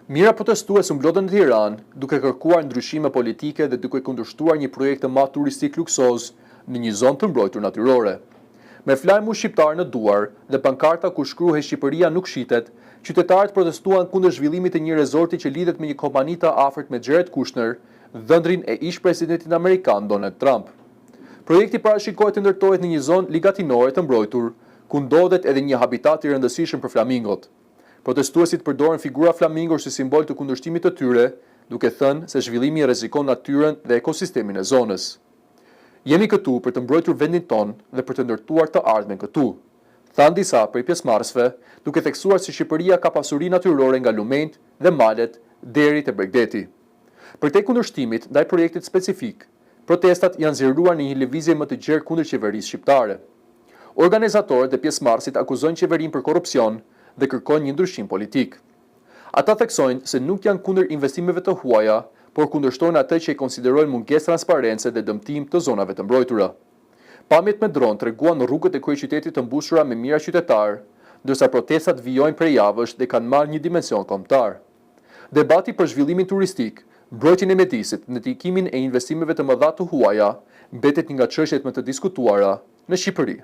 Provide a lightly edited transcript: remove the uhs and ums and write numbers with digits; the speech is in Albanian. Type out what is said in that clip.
Mira protestues u mblodhen në Tiranë, duke kërkuar ndryshime politike dhe duke kundërshtuar një projekt të madh turistik luksoz në një zonë të mbrojtur natyrore. Me flajmu shqiptar në duar dhe pankarta ku shkruhej Shqipëria nuk shitet, qytetarët protestuan kundër zhvillimit të një rezorti që lidhet me një kompani të afërt me Jared Kushner, dhëndrin e ish-presidentit amerikan Donald Trump. Projekti parashikohet të ndërtohet në një zonë ligatinore të mbrojtur, ku ndodhet edhe një habitat i rëndësishëm për flamingot. Protestuesit përdoren figura flamingosh si simbol të kundërshtimit të tyre, duke thënë se zhvillimi rrezikon natyrën dhe ekosistemin e zonës. Jemi këtu për të mbrojtur vendin ton dhe për të ndërtuar të ardhmen këtu, thanë disa prej pjesëmarrësve, duke theksuar se Shqipëria ka pasuri natyrore nga lumenjt dhe malet deri te Bregdeti. Përtej kundërshtimit ndaj projektit specifik, protestat janë zgjeruar në një lëvizje më të gjerë kundër qeverisë shqiptare. Organizatorët dhe pjesëmarrësit akuzojnë qeverinë për korrupsion dhe kërkojnë një ndryshim politik. Ata theksojnë se nuk janë kundër investimeve të huaja, por kundërshtojnë atë që i konsiderojnë mungesë transparence dhe dëmtim të zonave të mbrojtura. Pamjet me dron treguan në rrugët e kryeqytetit të mbushura me mijëra qytetar, ndërsa protestat vijojnë prej javësh dhe kanë marrë një dimension kombëtar. Debati për zhvillimin turistik, mbrojtjen e mjedisit, ndërtikimin e investimeve të mëdha të huaja, mbetet një nga çështjet më të diskutuara në Shqipëri.